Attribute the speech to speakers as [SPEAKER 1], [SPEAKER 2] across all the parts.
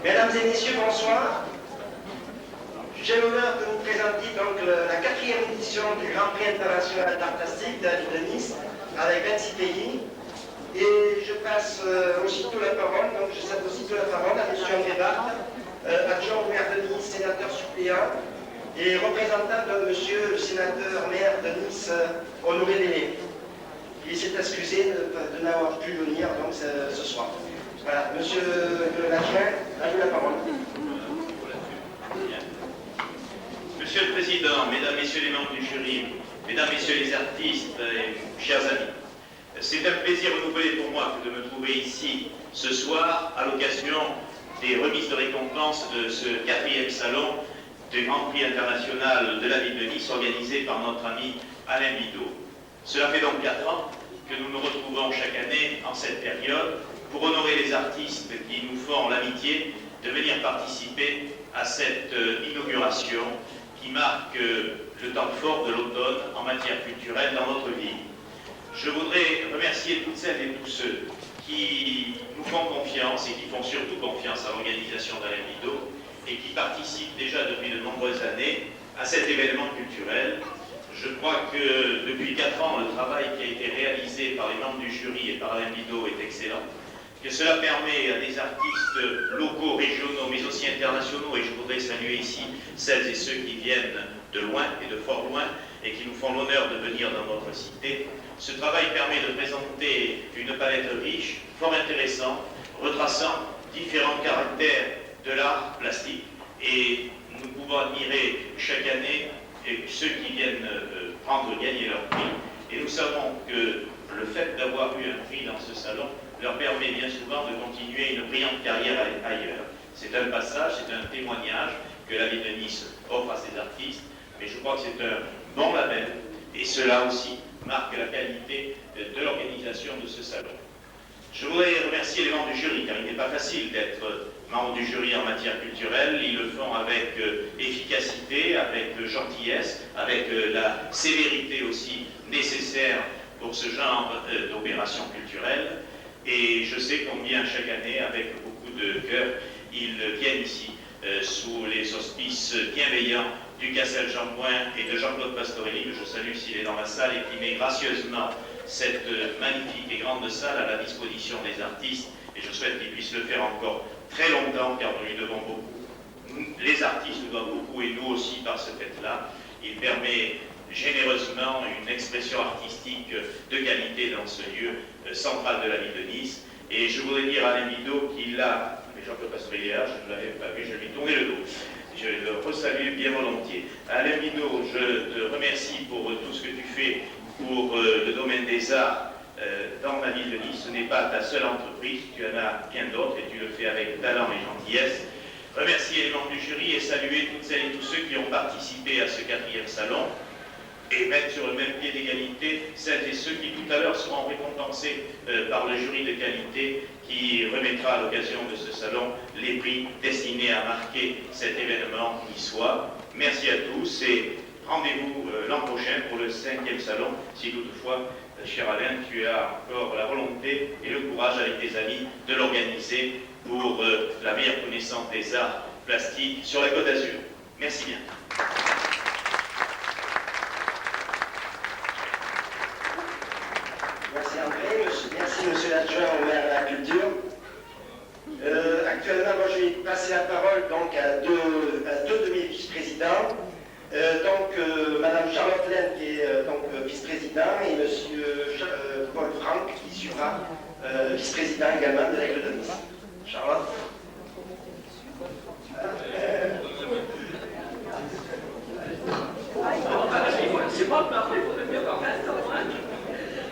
[SPEAKER 1] Mesdames et messieurs, bonsoir. J'ai l'honneur de vous présenter donc la 4e édition du Grand Prix international d'art plastique de la ville de Nice, avec 26 pays. Et je passe aussitôt la parole, donc je cède aussitôt la parole à M. André Barthes, adjoint au maire de Nice, sénateur suppléant, et représentant de M. le sénateur maire de Nice, Honoré Délé. Il s'est excusé de n'avoir pu venir donc, ce soir. Voilà, monsieur l'adjoint, à vous la parole.
[SPEAKER 2] Monsieur le Président, Mesdames, Messieurs les membres du jury, Mesdames, Messieurs les artistes et chers amis, c'est un plaisir renouvelé pour moi de me trouver ici ce soir à l'occasion des remises de récompense de ce 4e salon du Grand Prix international de la ville de Nice organisé par notre ami Alain Bidot. Cela fait donc 4 ans que nous nous retrouvons chaque année en cette période pour honorer les artistes qui nous font l'amitié de venir participer à cette inauguration qui marque le temps fort de l'automne en matière culturelle dans notre ville. Je voudrais remercier toutes celles et tous ceux qui nous font confiance et qui font surtout confiance à l'organisation d'Alain Bidot et qui participent déjà depuis de nombreuses années à cet événement culturel. Je crois que depuis 4 ans, le travail qui a été réalisé par les membres du jury et par Alain Bidot est excellent, que cela permet à des artistes locaux, régionaux, mais aussi internationaux, et je voudrais saluer ici celles et ceux qui viennent de loin et de fort loin et qui nous font l'honneur de venir dans notre cité. Ce travail permet de présenter une palette riche, fort intéressante, retraçant différents caractères de l'art plastique, et nous pouvons admirer chaque année ceux qui viennent gagner leur prix, et nous savons que le fait d'avoir eu un prix dans ce salon leur permet bien souvent de continuer une brillante carrière ailleurs. C'est un passage, c'est un témoignage que la ville de Nice offre à ses artistes, mais je crois que c'est un bon label, et cela aussi marque la qualité de l'organisation de ce salon. Je voudrais remercier les membres du jury, car il n'est pas facile d'être membre du jury en matière culturelle. Ils le font avec efficacité, avec gentillesse, avec la sévérité aussi nécessaire pour ce genre d'opération culturelle. Et je sais combien chaque année, avec beaucoup de cœur, ils viennent ici sous les auspices bienveillants du Cassel Jean-Bouin et de Jean-Claude Pastorelli, que je salue s'il est dans la salle, et qui met gracieusement cette magnifique et grande salle à la disposition des artistes. Et je souhaite qu'ils puissent le faire encore très longtemps, car nous lui devons beaucoup. Les artistes nous doivent beaucoup, et nous aussi par ce fait-là. Il permet généreusement une expression artistique de qualité dans ce lieu central de la ville de Nice. Et je voudrais dire à Alain Bidot qu'il a, mais Jean-Claude Pastorelli là, je ne l'avais pas vu, je lui ai tourné le dos. Je le resalue bien volontiers. Alain Bidot, je te remercie pour tout ce que tu fais pour le domaine des arts dans la ville de Nice. Ce n'est pas ta seule entreprise, tu en as bien d'autres et tu le fais avec talent et gentillesse. Remercier les membres du jury et saluer toutes celles et tous ceux qui ont participé à ce 4e salon et mettre sur le même pied d'égalité celles et ceux qui tout à l'heure seront récompensés par le jury de qualité qui remettra à l'occasion de ce salon les prix destinés à marquer cet événement niçois. Merci à tous et rendez-vous l'an prochain pour le 5e salon, si toutefois, cher Alain, tu as encore la volonté et le courage avec tes amis de l'organiser pour la meilleure connaissance des arts plastiques sur la Côte d'Azur. Merci bien.
[SPEAKER 1] Merci André, merci monsieur l'adjoint au maire de la culture. Actuellement, moi, je vais passer la parole donc, à deux de mes vice-présidents. Madame Charlotte Laine qui est vice-président et monsieur Paul Franck qui sera vice-président également de l'Aigle de Nice. Charlotte.
[SPEAKER 3] C'est pas parfait, il faudrait bien parler à temps.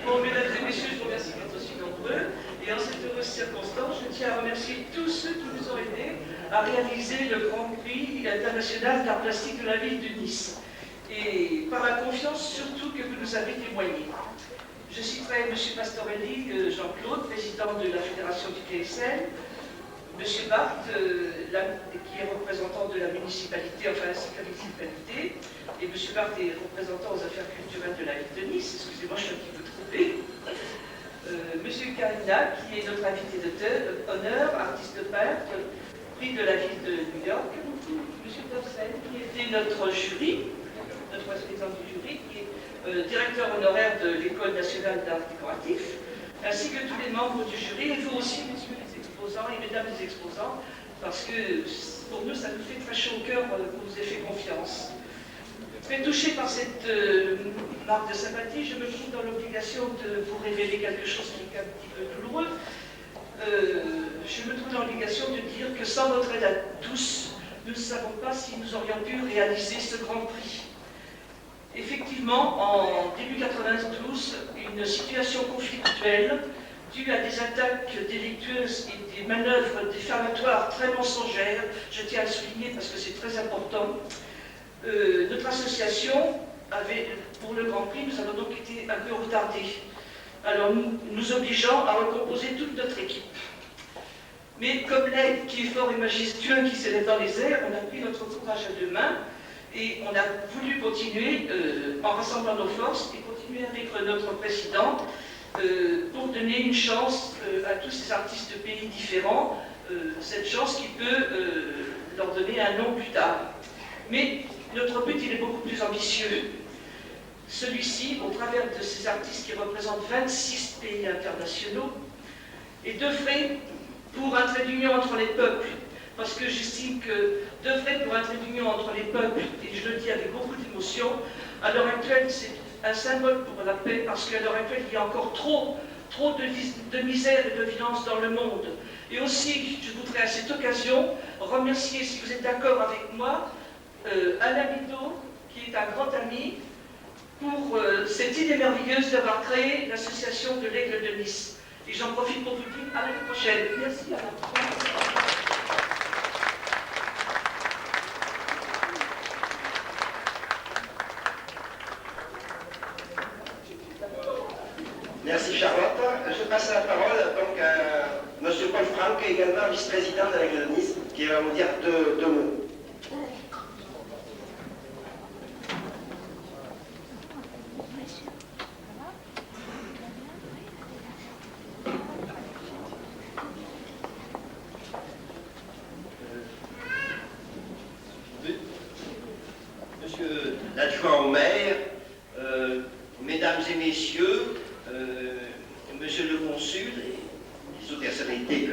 [SPEAKER 3] Bon, mesdames et messieurs, je vous remercie d'être aussi nombreux. Et en cette heureuse circonstance, je tiens à remercier tous ceux qui nous ont aidés à réaliser le Grand Prix international d'art plastique de la ville de Nice. Et par la confiance surtout que vous nous avez témoignée. Je citerai M. Pastorelli, Jean-Claude, président de la Fédération du PSL, M. Barthes, qui est représentant de la municipalité, enfin ainsi que la municipalité, et M. Barthes est représentant aux affaires culturelles de la ville de Nice, excusez-moi, je suis un petit peu trompée. M. Carina, qui est notre invité d'honneur, artiste peintre, prix de la ville de New York. M. Dorsen, qui était notre jury, notre président du jury, qui est directeur honoraire de l'École nationale d'art décoratif, ainsi que tous les membres du jury, et vous aussi, messieurs les exposants et mesdames les exposants, parce que pour nous, ça nous fait très chaud au cœur que vous nous ayez fait confiance. Très touché par cette marque de sympathie, je me trouve dans l'obligation de vous révéler quelque chose qui est un petit peu douloureux. Je me trouve dans l'obligation de dire que sans votre aide à tous, nous ne savons pas si nous aurions pu réaliser ce Grand Prix. Effectivement, en début 92, une situation conflictuelle due à des attaques délictueuses et des manœuvres diffamatoires très mensongères, je tiens à le souligner parce que c'est très important. Notre association avait, pour le Grand Prix, nous avons donc été un peu retardés. Alors nous obligeant à recomposer toute notre équipe. Mais comme l'aigle qui est fort et majestueux, qui s'élève dans les airs, on a pris notre courage à deux mains et on a voulu continuer en rassemblant nos forces et continuer avec notre président pour donner une chance à tous ces artistes de pays différents, cette chance qui peut leur donner un nom plus tard. Mais notre but, il est beaucoup plus ambitieux. Celui-ci, au travers de ces artistes qui représentent 26 pays internationaux, est d'œuvrer pour un trait d'union entre les peuples. Parce que j'estime que d'œuvrer pour un trait d'union entre les peuples, et je le dis avec beaucoup d'émotion, à l'heure actuelle, c'est un symbole pour la paix, parce qu'à l'heure actuelle, il y a encore trop de misère et de violence dans le monde. Et aussi, je voudrais à cette occasion remercier, si vous êtes d'accord avec moi, Alain Bidot, qui est un grand ami, pour cette idée merveilleuse d'avoir créé l'association de l'Aigle de Nice. Et j'en profite pour vous dire à l'année prochaine. Merci Alain.
[SPEAKER 1] Merci Charlotte. Je passe la parole donc à M. Paul Franck, également vice-président de l'Aigle de Nice, qui va vous dire deux mots.
[SPEAKER 4] adjoint au maire, mesdames et messieurs, monsieur le consul, et les autres personnalités que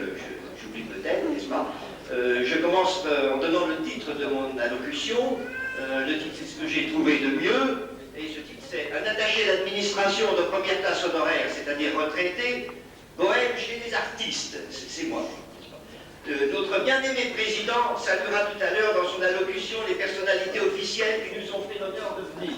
[SPEAKER 4] j'oublie peut-être, n'est-ce pas? Je commence en donnant le titre de mon allocution. Le titre, c'est ce que j'ai trouvé de mieux. Et ce titre, c'est un attaché d'administration de première classe honoraire, c'est-à-dire retraité, bohème chez les artistes. C'est moi. Notre bien-aimé président saluera tout à l'heure dans son allocution les personnalités officielles qui nous ont fait l'honneur de venir.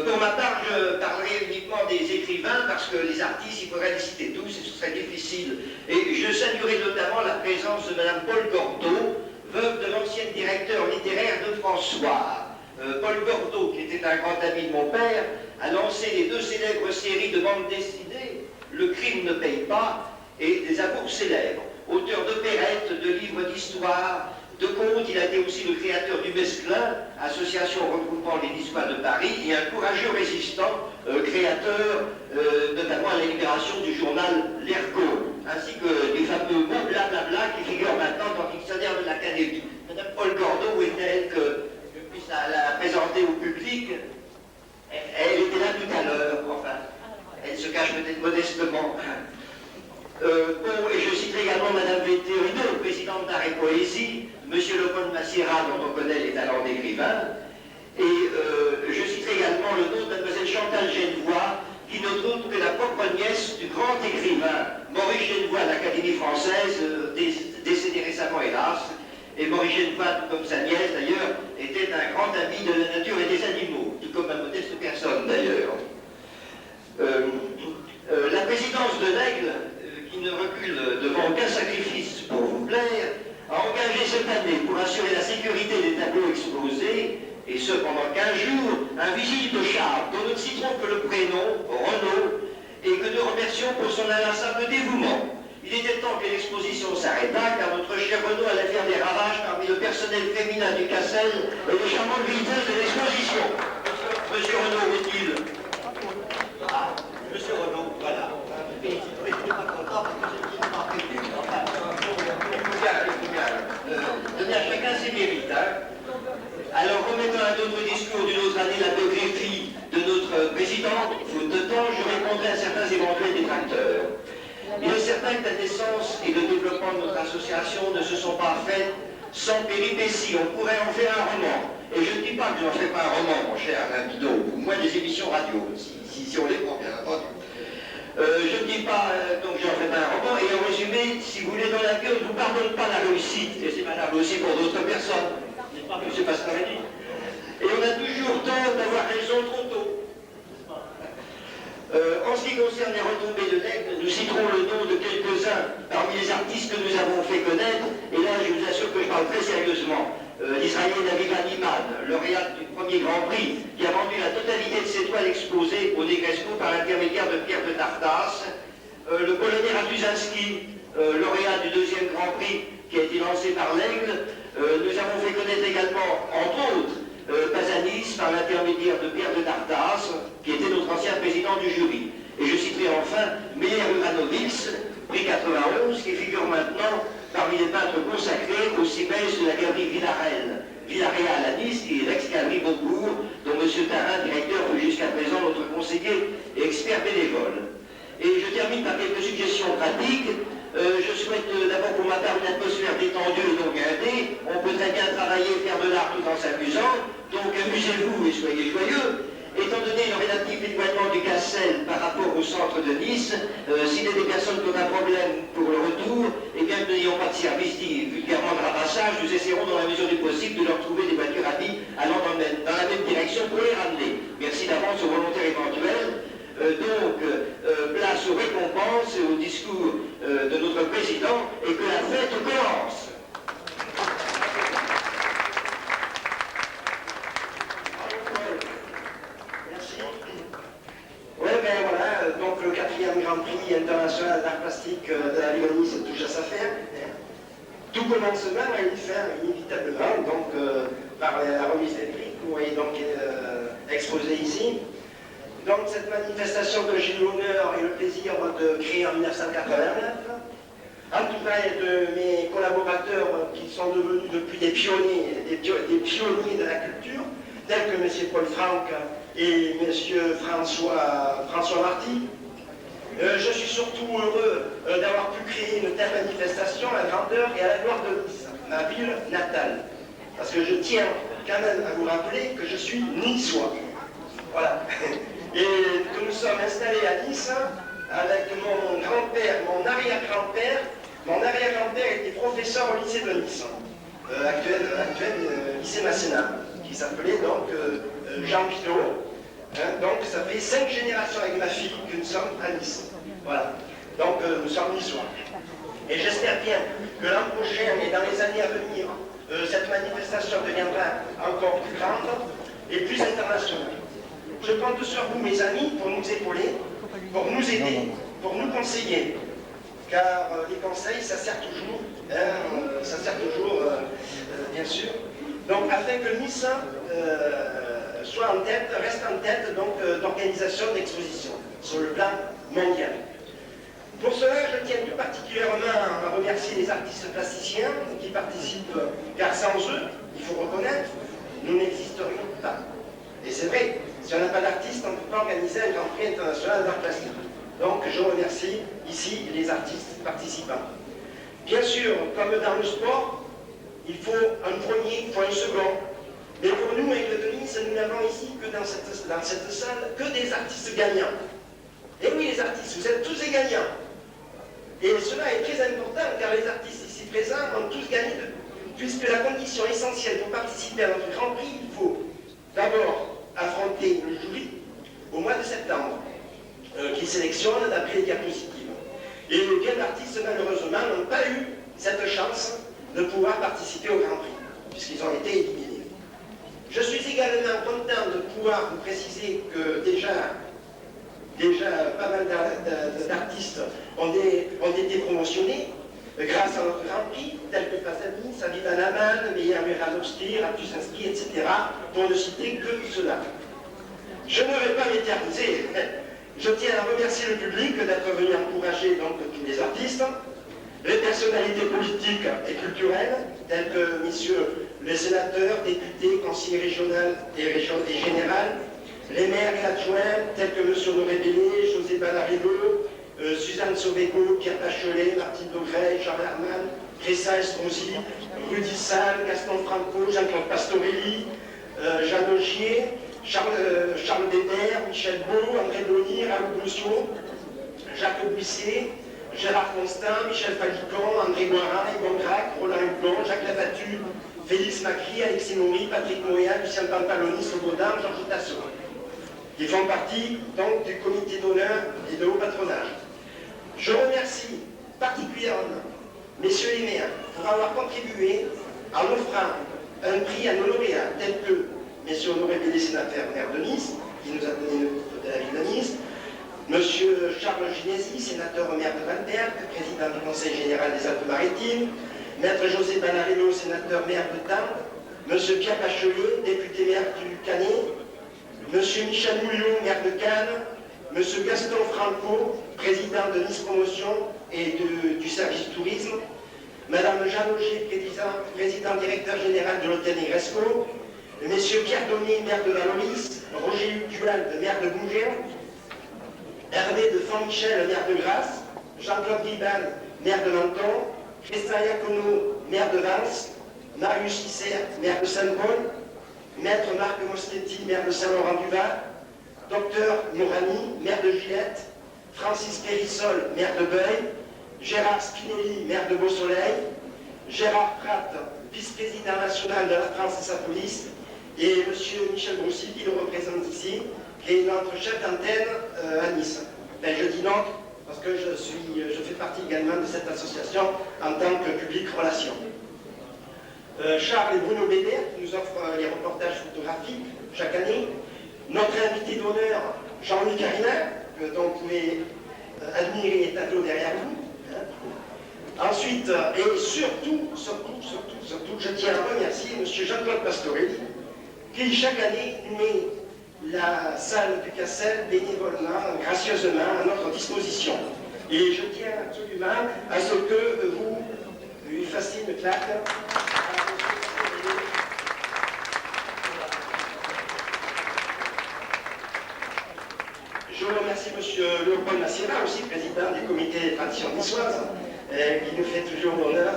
[SPEAKER 4] Pour ma part, je parlerai uniquement des écrivains parce que les artistes, il faudrait les citer tous et ce serait difficile. Et je saluerai notamment la présence de Mme Paul Gordeau, veuve de l'ancien directeur littéraire de François. Paul Gordeau, qui était un grand ami de mon père, a lancé les 2 célèbres séries de bande dessinée, Le crime ne paye pas et Des amours célèbres. Auteur d'opérettes, de livres d'histoire, de contes, il a été aussi le créateur du Mesclin, association regroupant les histoires de Paris, et un courageux résistant, créateur notamment à la libération du journal L'Ergot, ainsi que des fameux mots blablabla qui figurent maintenant dans le dictionnaire de l'Académie. Madame Paul Gordeau, où était-elle que je puisse la présenter au public? Elle était là tout à l'heure, enfin, elle se cache peut-être modestement. Et je citerai également Madame Vétérino, présidente d'Art et Poésie, Monsieur Lebrun de Massiera, dont on connaît les talents d'écrivain, et je citerai également le nom de Mademoiselle Chantal Genevoix, qui n'est autre que la propre nièce du grand écrivain Maurice Genevoix de l'Académie française, décédé récemment hélas. Et Maurice Genevoix, tout comme sa nièce d'ailleurs, était un grand ami de la nature et des animaux, tout comme ma modeste personne d'ailleurs. La présidence de l'Aigle, qui ne recule devant aucun sacrifice pour vous plaire, a engagé cette année pour assurer la sécurité des tableaux exposés, et ce pendant 15 jours, un vigile de char dont nous ne citerons que le prénom, Renaud, et que nous remercions pour son inlassable dévouement. Il était temps que l'exposition s'arrêtât, car notre cher Renaud allait faire des ravages parmi le personnel féminin du Cassel et les charmantes visiteuses de l'exposition. Monsieur Renaud, où est-il? Ah, Monsieur Renaud, voilà. Donnez à chacun ses mérites. Alors, remettant un autre discours d'une autre année la biographie de notre président, faute de temps, je répondrai à certains éventuels détracteurs. Il est certain que la naissance et le développement de notre association ne se sont pas faits sans péripéties. On pourrait en faire un roman. Et je ne dis pas que je n'en ferai pas un roman, mon cher Alain Bidot, ou moins des émissions radio, si on les prend, bien entendu. Je ne dis pas donc j'en fais pas un roman, et en résumé, si vous voulez, dans la vie, on ne vous pardonne pas la réussite, et c'est valable aussi pour d'autres personnes, n'est-ce pas, M. Pastorelli? Et on a toujours tort d'avoir raison trop tôt. En ce qui concerne les retombées de l'Aigle, nous citerons le nom de quelques-uns parmi les artistes que nous avons fait connaître, et là je vous assure que je parle très sérieusement. L'Israélienne Aviva Niman, lauréate du premier Grand Prix, qui a vendu la totalité de ses toiles exposées au Negresco par l'intermédiaire de Pierre de Tartas. Le Polonais Ratuszinski, lauréat du deuxième Grand Prix qui a été lancé par l'Aigle. Nous avons fait connaître également, entre autres, Pazanis par l'intermédiaire de Pierre de Tartas, qui était notre ancien président du jury. Et je citerai enfin Meyer Uranovitz, prix 91, qui figure maintenant parmi les peintres consacrés au CIMES de la galerie Villarreal à Nice, qui est l'ex-galerie Beaucourt, dont M. Tarin, directeur, fut jusqu'à présent notre conseiller et expert bénévole. Et je termine par quelques suggestions pratiques. Je souhaite d'abord pour ma part une atmosphère détendue et non guindée. On peut très bien travailler et faire de l'art tout en s'amusant, donc amusez-vous et soyez joyeux. Étant donné le relatif éloignement du Cassel par rapport au centre de Nice, s'il y a des personnes qui ont un problème pour le retour, et bien que nous n'ayons pas de service dit vulgairement de ramassage, nous essaierons dans la mesure du possible de leur trouver des voitures à billes allant dans la même direction pour les ramener. Merci d'avance aux volontaires éventuels. Place aux récompenses et au discours de notre président, et que la fête commence.
[SPEAKER 1] Oui, ben voilà, donc le 4e Grand Prix international d'art plastique de la ville de Nice touche à sa fin. Tout commencement a une fin inévitablement, donc par la remise des prix, que vous voyez donc exposé ici. Donc cette manifestation que j'ai l'honneur et le plaisir de créer en 1989, en tout cas de mes collaborateurs qui sont devenus depuis des pionniers de la culture, tels que M. Paul Franck et M. François Marty. Je suis surtout heureux d'avoir pu créer une telle manifestation à la grandeur et à la gloire de Nice, ma ville natale. Parce que je tiens quand même à vous rappeler que je suis niçois. Voilà. Et que nous sommes installés à Nice avec mon grand-père, mon arrière-grand-père. Mon arrière-grand-père était professeur au lycée de Nice, actuel lycée Masséna, qui s'appelait donc Jean Pinault. Donc ça fait 5 générations avec ma fille que nous sommes à Nice. Voilà. Donc nous sommes niçois. Et j'espère bien que l'an prochain et dans les années à venir, cette manifestation deviendra encore plus grande et plus internationale. Je compte sur vous, mes amis, pour nous épauler, pour nous aider, pour nous conseiller. Car les conseils, ça sert toujours, bien sûr. Donc afin que Nice soit en tête, reste en tête d'organisation d'exposition sur le plan mondial. Pour cela, je tiens tout particulièrement à remercier les artistes plasticiens qui participent, car sans eux, il faut reconnaître, nous n'existerions pas. Et c'est vrai, si on n'a pas d'artistes, on ne peut pas organiser un Grand Prix international d'art plastique. Donc je remercie ici les artistes participants. Bien sûr, comme dans le sport, il faut un premier, il faut un second. Mais pour nous, avec le Nice, nous n'avons ici que dans cette salle que des artistes gagnants. Et oui, les artistes, vous êtes tous des gagnants. Et cela est très important car les artistes ici présents ont tous gagné, puisque la condition essentielle pour participer à notre Grand Prix, il faut d'abord affronter le jury au mois de septembre, qui sélectionne d'après les diapositives. Et bien d'artistes, malheureusement, n'ont pas eu cette chance de pouvoir participer au Grand Prix, puisqu'ils ont été éliminés. Je suis également content de pouvoir vous préciser que déjà pas mal d'artistes ont été promotionnés grâce à notre Grand Prix, tels que Pasani, Sabine Anaman, Meir Meranovski, Raptus Inscrit, etc., pour ne citer que cela. Je ne vais pas m'éterniser. Je tiens à remercier le public d'être venu encourager donc tous les artistes, les personnalités politiques et culturelles, telles que messieurs les sénateurs, députés, conseillers régionaux et généraux, les maires et adjoints, tels que M. Honoré Bellé, José Ballarello, Suzanne Sauvégo, Pierre Bachelet, Martine Daugrey, Jean Herman, Cressa Estrosi, Rudy Salle, Gaston Franco, Jean-Claude Pastorelli, Jeanne Augier, Charles Débert, Michel Beau, André Bonny, Raoul Boussiot, Jacques Buissier, Gérard Constant, Michel Falicon, André Guarin, Yvon Grac, Roland Hublon, Jacques Labattu, Félix Macri, Alexis Maury, Patrick Moya, Lucien Pampaloni, Slobodan, Georges Tassot. Ils font partie donc du comité d'honneur et de haut patronage. Je remercie particulièrement messieurs les maires pour avoir contribué en offrant un prix à nos lauréats tels que M. Honoré Bellé, sénateur maire de Nice, qui nous a donné le coupe de la ville de Nice, M. Charles Ginesi, sénateur maire de Valberg, président du Conseil général des Alpes-Maritimes, Maître José Banarello, sénateur maire de Tarbes, M. Pierre Bachelet, député maire du Canet, M. Michel Mouillot, maire de Cannes, M. Gaston Franco, président de Nice Promotion et du service du tourisme, Mme Jeanne Augier, président directeur général de l'hôtel Negresco, M. Pierre Donnier, maire de Valoris, Roger Duval, maire de Bougère, Hervé de Font-Michel, maire de Grasse, Jean-Claude Ribal, maire de Menton, Christian Iacono, maire de Vence, Marius Isser, maire de Saint-Paul, Maître Marc Moschetti, maire de Saint-Laurent-du-Var, Dr Morani, maire de Gillette, Francis Périssol, maire de Beuil, Gérard Spinelli, maire de Beausoleil, Gérard Pratt, vice-président national de la France et sa police, et M. Michel Broussy, qui le représente ici, qui est notre chef d'antenne à Nice. Ben, je dis donc, parce que je fais partie également de cette association en tant que public relations. Charles et Bruno Bédère qui nous offrent les reportages photographiques chaque année. Notre invité d'honneur, Jean-Louis Carina, dont vous pouvez admirer les tableaux derrière vous. Ensuite, et surtout, je tiens à remercier M. Jean-Claude Pastorelli, qui chaque année met la salle du Cassel bénévolement, gracieusement à notre disposition. Et je tiens absolument à ce que vous lui fassiez une claque. Je remercie M. Léopold Massiera, aussi président du comité des traditions niçoises, qui nous fait toujours l'honneur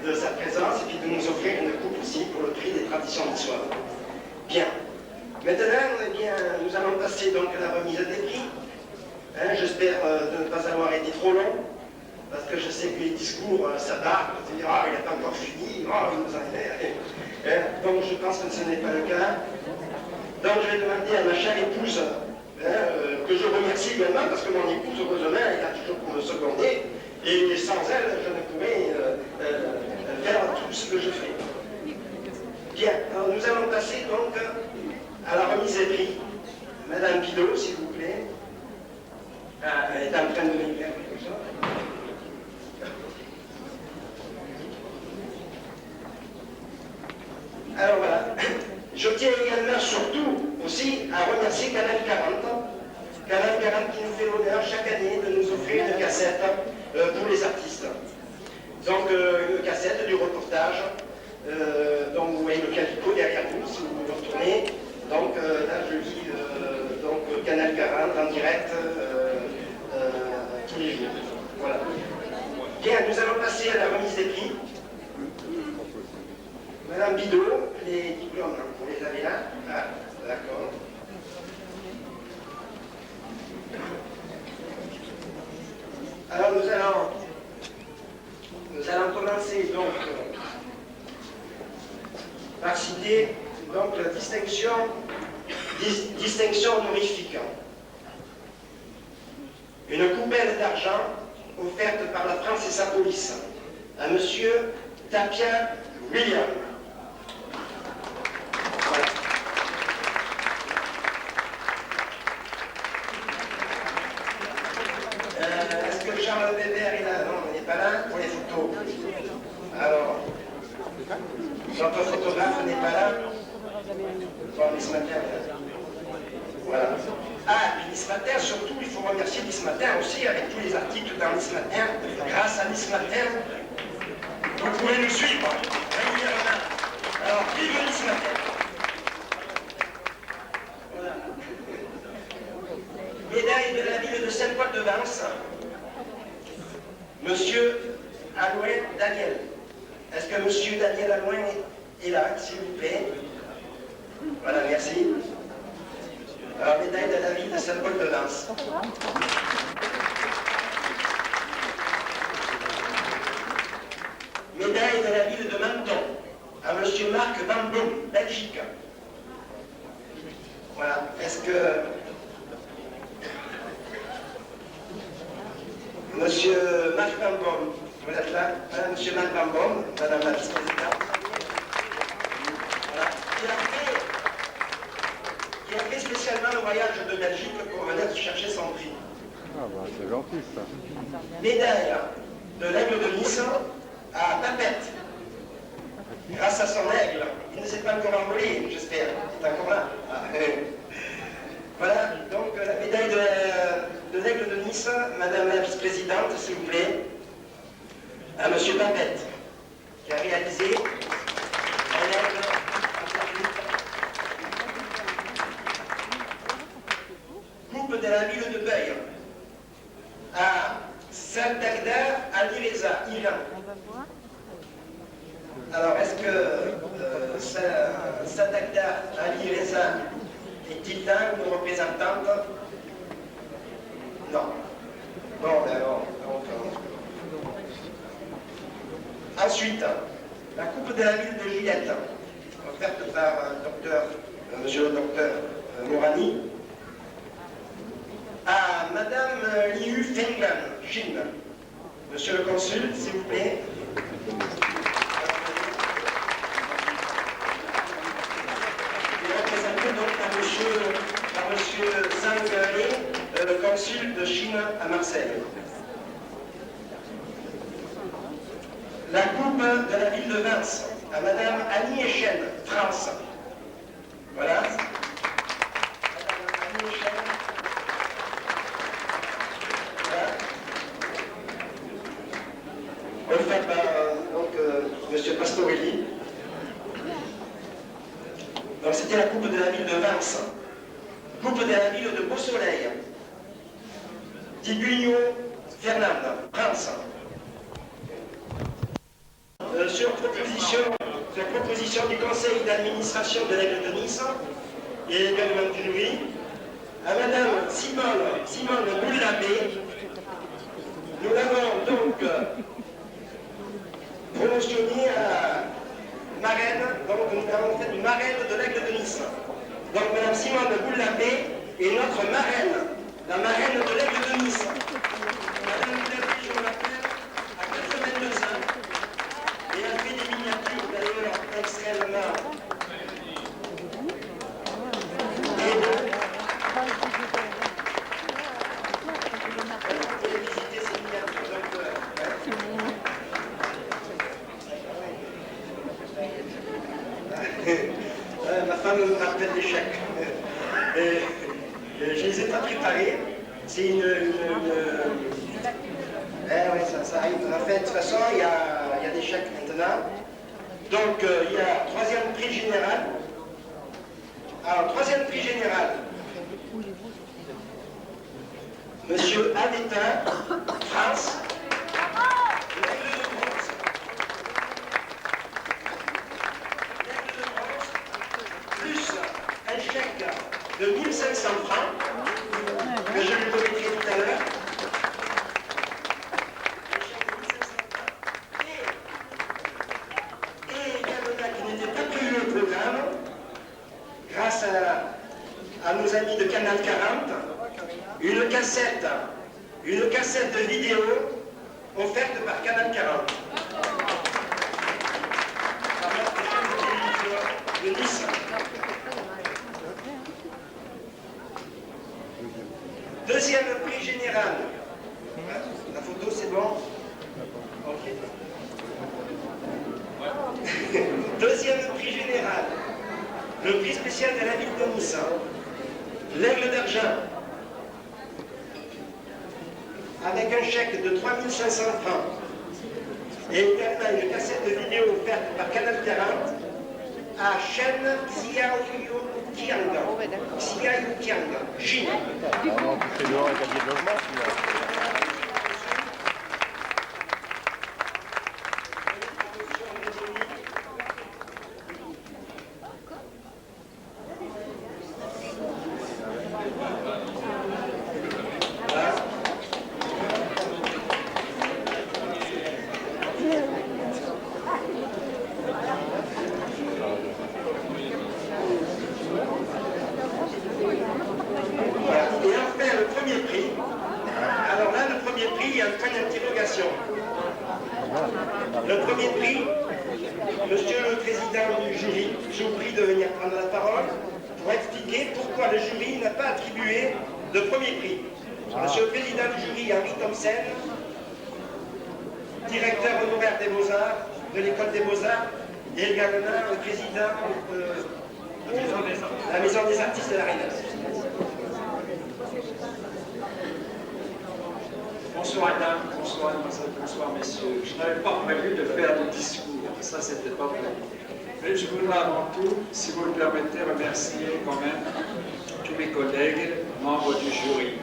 [SPEAKER 1] de sa présence et puis de nous offrir une coupe aussi pour le prix des traditions niçoises. Bien. Maintenant, eh bien, nous allons passer donc à la remise des prix. J'espère de ne pas avoir été trop long, parce que je sais que les discours, ça barre, on se dit, ah, il n'a pas encore fini, oh, il nous en est. Donc je pense que ce n'est pas le cas. Donc je vais demander à ma chère épouse, que je remercie également, parce que mon épouse, heureusement, elle est là toujours pour me seconder, et sans elle, je ne pourrais faire tout ce que je fais. Bien, alors nous allons passer donc à la remise des prix. Madame Bidot, s'il vous plaît. Ah, elle est en train de venir faire quelque chose. Alors voilà. Je tiens également, surtout, aussi à remercier Canal 40. Canal 40 qui nous fait l'honneur chaque année de nous offrir une cassette pour les artistes. Donc une cassette du reportage. Donc vous voyez le calico derrière vous, si vous vous retournez. Donc là je lis donc, Canal 40 en direct tous les jours. Voilà. Bien, nous allons passer à la remise des prix. Madame Bidot, les diplômes, vous les avez là? Ah, d'accord. Alors nous allons commencer donc par citer donc la distinction honorifique. Une coupelle d'argent offerte par la France et sa police à monsieur Tapia William. Voilà. Est-ce que Charles Weber est là? Non, il n'est pas là pour les photos. Alors, notre photographe n'est pas là. Bon, l'Ismater. Voilà. Ah, puis l'Ismater, surtout, il faut remercier l'Ismater aussi, avec tous les articles dans l'Ismater. Grâce à l'Ismater, vous pouvez nous suivre régulièrement. Alors, vive l'Ismater. Voilà. Médaille de la ville de Saint-Paul-de-Vence, monsieur Alouin Daniel. Est-ce que monsieur Daniel Alouin est là, s'il vous plaît? Voilà, merci. Alors, médaille de la ville de Saint-Paul-de-Vence. Médaille de la ville de Menton à monsieur Marc Van Boom, Belgique. Voilà, est-ce que monsieur Marc Van Boom, vous êtes là? Voilà, monsieur Marc Van Boom, madame la vice-présidente. Voilà. Qui a fait spécialement le voyage de Belgique pour venir chercher son prix.
[SPEAKER 5] Ah bah c'est gentil ça.
[SPEAKER 1] Médaille de l'aigle de Nice à Papette. Grâce à son aigle. Il ne s'est pas encore envolé, j'espère. Il est encore là. Ah, voilà, donc la médaille de l'aigle de Nice, madame la vice-présidente, s'il vous plaît, à monsieur Papette, qui a réalisé un aigle. Coupe de la ville de Beuil à Saint-Agdar à Lireza, Iran. Alors, est-ce que Saint-Agdar à Lireza est-il là une représentante? Non. Bon, alors, ensuite, la coupe de la ville de Juliette, offerte par monsieur le docteur Morani, à madame Liu Fenglan, Chine. Monsieur le consul, s'il vous plaît. Et représenté donc par monsieur Zhang He, le consul de Chine à Marseille. La coupe de la ville de Vence à madame Annie Echen, France. Voilà. Madame Annie Echen. Offert par M. Pastorelli. Donc c'était la coupe de la ville de Vence. Coupe de la ville de Beausoleil Tibunio Fernanda, France. Sur proposition du conseil d'administration de l'Aigle de Nice et également du jury, à Madame Simone Boulabé, nous l'avons donc promotionnée à marraine, donc nous avons fait une marraine de l'Aigle de Nice. Donc Madame Simone Boulabé est notre marraine, la marraine de l'Aigle de Nice. Madame Boulabé, je vous rappelle, à 82 ans, et elle fait des miniatures d'ailleurs extrêmement. Ma femme me rappelle les chèques. Je les ai pas préparés. C'est une... ouais, ça arrive. En fait, de toute façon, il y a des chèques maintenant. Donc, il y a troisième prix général. Alors, troisième prix général. Monsieur Adétin, France. De 1500 francs, que je lui communiquerai tout à l'heure. Et également, qui n'était pas prévu au programme, grâce à nos amis de Canal 40, une cassette de vidéo offerte par Canal 40. Par notre chaîne de télévision de Nice. Deuxième prix général. La photo, c'est bon? Ok. Deuxième prix général. Le prix spécial de la ville de Nice. L'Aigle d'Argent. Avec un chèque de 3500 francs. Et également une cassette de vidéo offerte par Canal 40 à Chen Xiaoyu Kianga. Xiaoyu Kianga, Chine.
[SPEAKER 5] Ah non, tu fais dehors avec un billet de logement, celui-là.
[SPEAKER 1] Le premier prix, Monsieur le Président du jury, je vous prie de venir prendre la parole pour expliquer pourquoi le jury n'a pas attribué de premier prix. Monsieur le Président du jury, Henri Thomsen, directeur honoraire des Beaux-Arts, de l'École des Beaux-Arts, et également le Président de la Maison des Artistes de la Renaissance.
[SPEAKER 6] Bonsoir mesdames, bonsoir mademoiselles, bonsoir messieurs. Je n'avais pas prévu de faire de discours, ça c'était pas prévu. Mais je voudrais avant tout, si vous le permettez, remercier quand même tous mes collègues, membres du jury.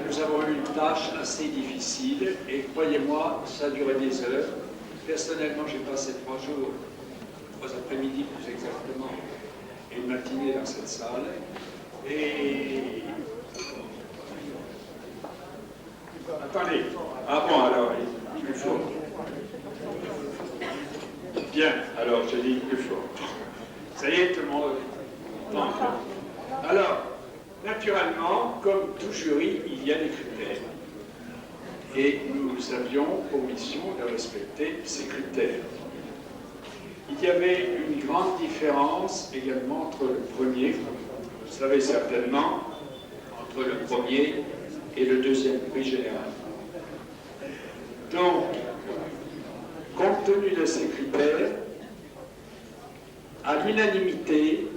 [SPEAKER 6] Nous avons eu une tâche assez difficile et croyez-moi, ça a duré des heures. Personnellement, j'ai passé 3 jours, 3 après-midi plus exactement, et une matinée dans cette salle. Et attendez. Ah bon, alors, plus fort. Bien, alors, je dis plus fort. Ça y est, tout le monde entend. Alors, naturellement, comme tout jury, il y a des critères. Et nous avions pour mission de respecter ces critères. Il y avait une grande différence également entre le premier, vous savez certainement, entre le premier et le deuxième prix général. Donc, compte tenu de ces critères, à l'unanimité,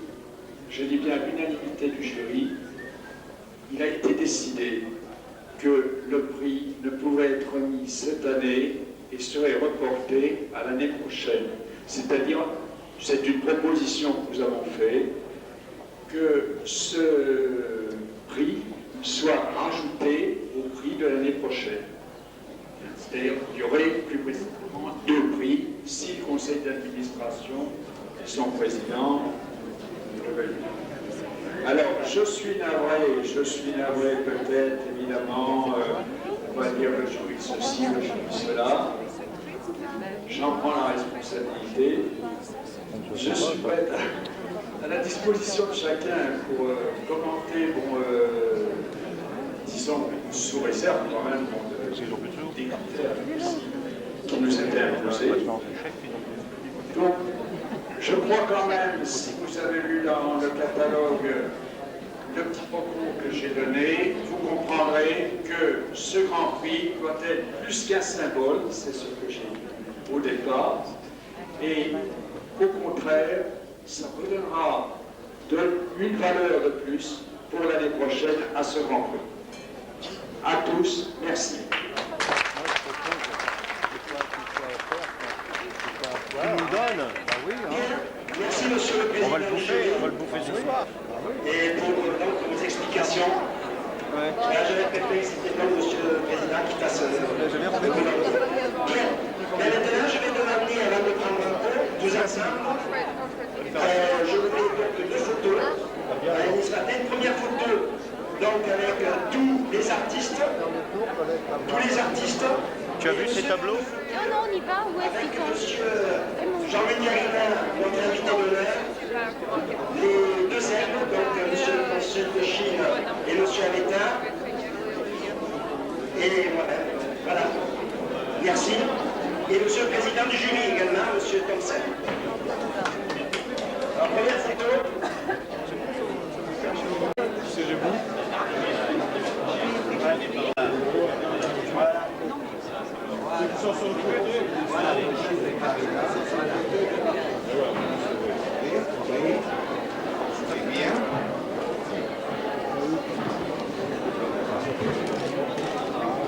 [SPEAKER 6] je dis bien à l'unanimité du jury, il a été décidé que le prix ne pouvait être remis cette année et serait reporté à l'année prochaine. C'est-à-dire, c'est une proposition que nous avons faite, que ce prix soit rajouté au prix de l'année prochaine. C'est-à-dire qu'il y aurait plus précisément 2 prix si le conseil d'administration et son président le veulent. Alors, je suis navré peut-être, évidemment, on va dire le jury ceci, le jury cela. J'en prends la responsabilité. Je suis prêt à la disposition de chacun pour commenter, disons, sous réserve quand même des critères qui nous étaient imposés. Donc, je crois quand même, si vous avez lu dans le catalogue le petit propos que j'ai donné, vous comprendrez que ce Grand Prix doit être plus qu'un symbole, c'est ce que j'ai dit au départ, et au contraire, ça redonnera une valeur de plus pour l'année prochaine à ce Grand Prix. À tous, merci.
[SPEAKER 5] Tu nous donnes? Bah oui, hein.
[SPEAKER 1] Merci, Monsieur le Président.
[SPEAKER 5] On va le bouffer ce soir.
[SPEAKER 1] Et pour vos explications.
[SPEAKER 5] Ouais.
[SPEAKER 1] Là, je répétais, c'était pas Monsieur le Président qui passe le Bien. Mais maintenant, je vais demander, avant de prendre un peu, tous ensemble, je vous fais donc 2 photos. Il sera une première photo, donc avec tous les artistes.
[SPEAKER 5] Tu as vu ces tableaux?
[SPEAKER 7] Non, on y va. Où est-ce
[SPEAKER 1] Avec
[SPEAKER 7] qu'ils sont?
[SPEAKER 1] Monsieur Jean-Louis Guérin, notre invité d'honneur, les 2 ailes, donc Monsieur le consul de Chine et Monsieur Aveta, et moi-même. Voilà. Merci. Et Monsieur le Président du jury également, Monsieur Thompson. Alors, première photo.